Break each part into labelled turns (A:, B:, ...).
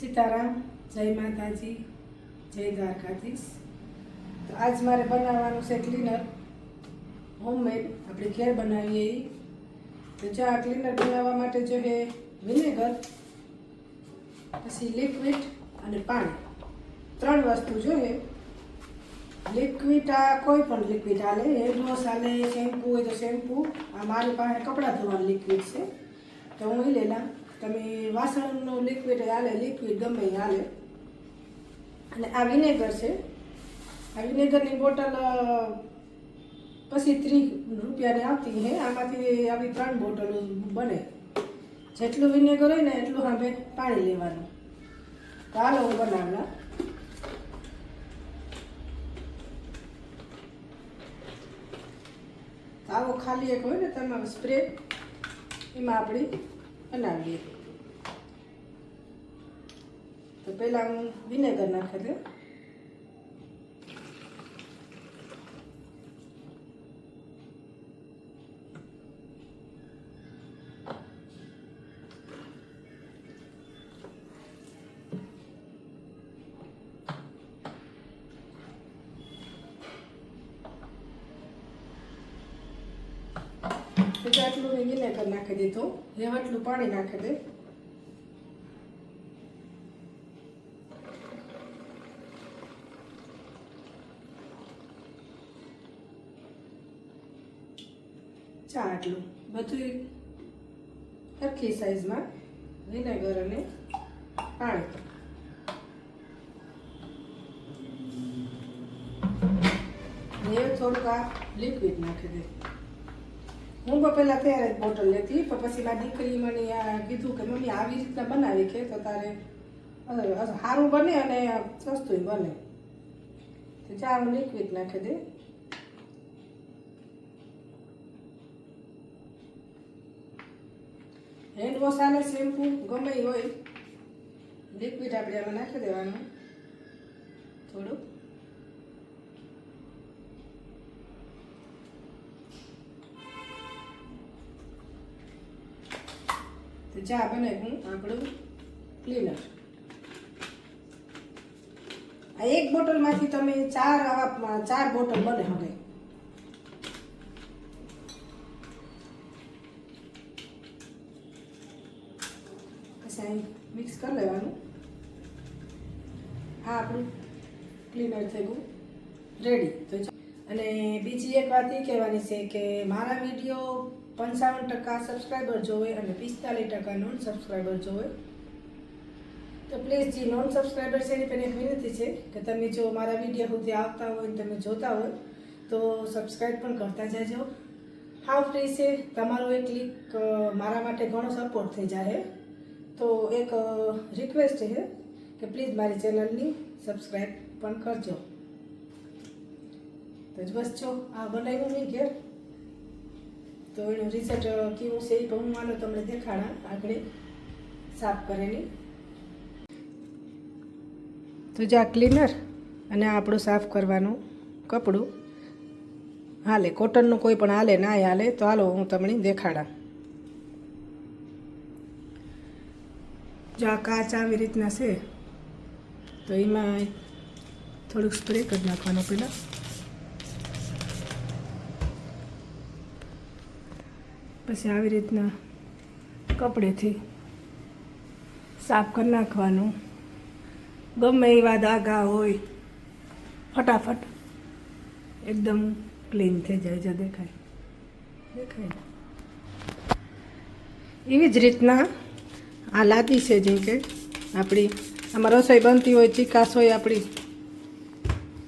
A: सीताराम, जय माताजी, जय द्वारकाधीश। तो आज मारे बनावવાનું છે ક્લીનર હોમમેડ આપણે ઘેર બનાવીએ ઈ। તો જો આ ક્લીનર બનાવવા માટે જોઈએ વિનેગર, પછી લિક્વિડ અને પાણી, ત્રણ વસ્તુ જોઈએ। લિક્વિડ આ કોઈ પણ લિક્વિડ હાલે, હેન્ડ વોશ હાલે, શેમ્પુ હોય તો શેમ્પુ। આ મારી પાસે કપડાં ધોવાનું લિક્વિડ છે તો હું ઈ લેલા। તમે વાસણનું લિક્વિડ હાલે, લિક્વિડ ગમે એ હાલે। અને આ વિનેગર છે, આ વિનેગરની બોટલ પછી 30 રૂપિયાની આવતી છે। આમાંથી આવી 3 બોટલો બને। જેટલું વિનેગર હોય ને એટલું હવે પાણી લેવાનું। તો હાલો હું બનાવલા। આવો ખાલી એક હોય ને તમારો સ્પ્રે, એમાં આપણે બનાવીએ। તો પહેલાં હું વિનેગર નાખી દઉં। આટલું મેં વિનેગર નાખી દીધું, હવે આટલું પાણી નાખી દે। ચા આટલું બધું સરખી સાઈઝમાં વિનેગર અને પાણી। હવે થોડુંક આ લિક્વિડ નાખી દે। હું પહેલાં ત્યારે જ બોટલ લેતી, પણ પછી મારી દીકરી મને કીધું કે મમ્મી આવી રીતના બનાવી કે તો તારે સારું બને અને સસ્તું બને। તો ચા હું લિક્વિડ નાખી દે। હેન્ડ વોશ આને શેમ્પુ ગમે એ હોય, લિક્વિડ આપણે આમાં નાખી દેવાનું થોડું। તો જા બને હું આપણું ક્લીનર। આ એક બોટલમાંથી તમે 4 બોટલ બને હવે। પછી મિક્સ કરી લેવાનું। આ આપણું ક્લીનર થઈ ગયું રેડી। તો અને બીજી એક વાત એ કહેવાની છે કે મારા વિડીયો 55% સબસ્ક્રાઈબર જોવે અને 45% નોન સબસ્ક્રાઈબર જોવે। તો પ્લીઝ જે નોન સબસ્ક્રાઈબર છે એની પણ એક વિનંતી છે કે તમે જો મારા વિડીયો સુધી આવતા હોય અને તમે જોતા હોય તો સબસ્ક્રાઈબ પણ કરતા જજો। હાવ ફ્રી છે, તમારો એક ક્લિક મારા માટે ઘણો સપોર્ટ થઈ જાય। તો એક રિક્વેસ્ટ છે કે પ્લીઝ મારી ચેનલની સબસ્ક્રાઈબ પણ કરજો। તો બસ જો આ બનાવ્યું નહીં ઘેર, તો એનું રિઝલ્ટ કેવું છે એ પણ હું આનો તમને દેખાડા આગળ સાફ કરેલી। તો જે આ ક્લીનર અને આપણું સાફ કરવાનું કપડું હાલે, કોટનનું કોઈ પણ હાલે ના હાલે, તો હાલો હું તમને દેખાડા। જો આ કાચ આવી રીતના છે તો એમાં થોડુંક સ્પ્રે કરી નાખવાનું પહેલાં। પછી આવી રીતના કપડેથી સાફ કરી નાખવાનું। ગમે એવા દાગા હોય ફટાફટ એકદમ ક્લીન થઈ જાય। જો દેખાય એવી જ રીતના આ લાદી છે, જેમ કે આપણી આમાં રસોઈ બનતી હોય, ચીકાશ હોય આપણી,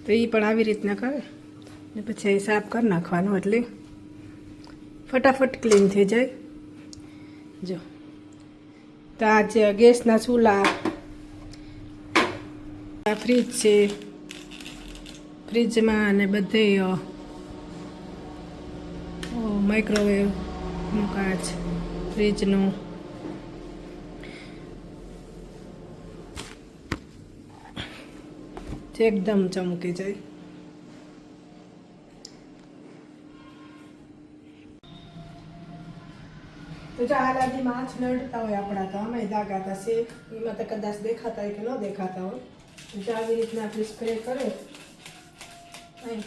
A: તો એ પણ આવી રીતના કરે ને પછી સાફ કરી નાખવાનું એટલે ફટાફટ ક્લીન થઈ જાય। જો તો આ જે ગેસના ચૂલા, આ ફ્રીજ છે, ફ્રીજમાં અને બધે માઇક્રોવેવનું કાચ, ફ્રીજનું એકદમ ચમકી જાય। તો તો જો આ લાદીમાં આંચ નડતા હોય આપણા તો આમાંય ધાગા થશે એમાં તો કદાચ દેખાતા હોય કે ન દેખાતા હોય તો જો આવી રીતના આપણે સ્પ્રે કરે અહીં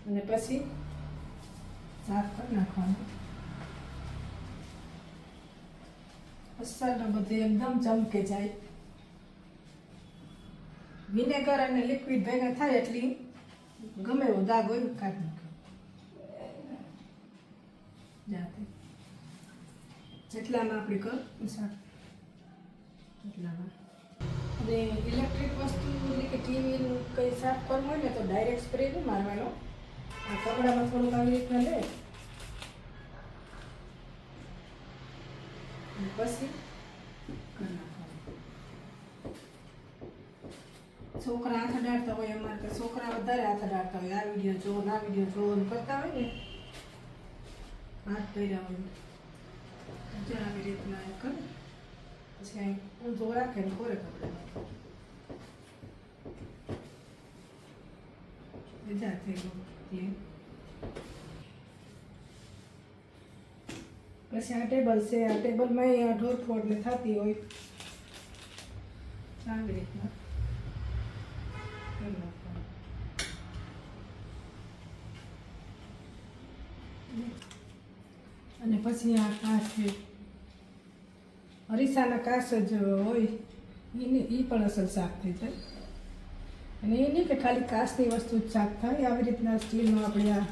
A: અને પછી સાફ કરી નાખવાનું અસરનો બધું એકદમ ચમકે જાય વિનેગર અને લિક્વિડ ભેગા થાય એટલી ગમે એવો દાગ હોય કાઢી નાખે જાતે જેટલામાં આપણે કર એટલામાં અને ઇલેક્ટ્રિક વસ્તુ એટલે કે ટીવીનું કંઈ સાફ કરવું હોય ને તો ડાયરેક્ટ સ્પ્રે નહીં મારવાનો આ કપડામાં થોડુંક આવી રીતના લે પછી કરી નાખવાનું છોકરા હાથ અડાડતા હોય અમારે તો છોકરા વધારે હાથ અડાડતા હોય આ વિડીયો જોવો ના વિડીયો જોવો કરતા હોય ને હાથ પહેર્યા હોય આવી રીતના કરે પછી અહીં ઊંધો રાખે ને કોરે કપડામાં મજા થઈ ગયું પછી આ ટેબલ છે આ ટેબલમાં અહીંયા ઢોરફોડ ને થતી હોય આવી રીતના અને પછી આ કાચ છે અરીસાના કાચ જ હોય એ પણ અસર સાફ થઈ જાય અને એ નહીં કે ખાલી કાચની વસ્તુ જ સાફ થાય આવી રીતના સ્ટીલનો આપણે આ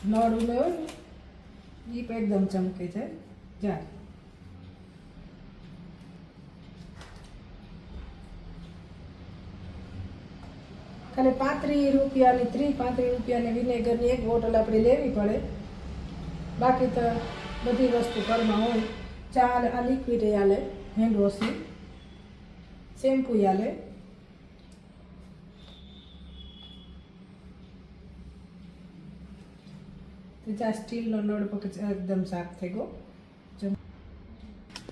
A: નળ ઉલે હોય ને એ પણ એકદમ ચમકે જાય જાય ખાલી 35 રૂપિયાની 35 રૂપિયાની વિનેગરની એક બોટલ આપણે લેવી પડે બાકી તો બધી વસ્તુ ઘરમાં હોય ચા આ લિક્વિડ આલે હેન્ડ વોશિંગ શેમ્પુ આલે તો ચા સ્ટીલનો નળ પર એકદમ સાફ થઈ ગયો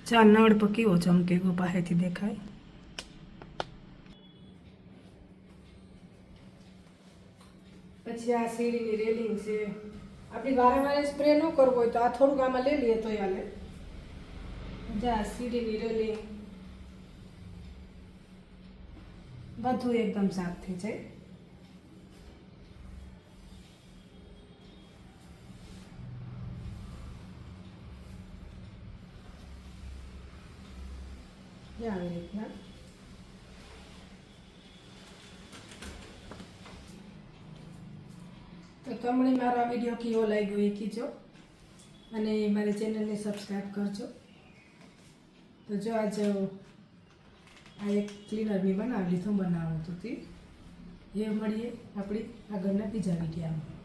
A: ચા નળ પર કેવો ચમકે ગયો પાસેથી દેખાય પછી આ સીડીની રેલિંગ છે આપણી વારે સ્પ્રે ન કરવો હોય તો આ થોડુંક આમાં લઈ લઈએ તો હાલે જા સીડીની રેલિંગ બધું એકદમ સાફ થઈ જાય આવી રીતના તો તમને મારો આ વિડીયો કેવો લાગ્યો એ કીજો અને મારી ચેનલને સબસ્ક્રાઈબ કરજો તો જો આજે આ એક ક્લીનર મેં બનાવી લીધું બનાવતું હતી એ મળીએ આપણી આગળના બીજા વિડીયોમાં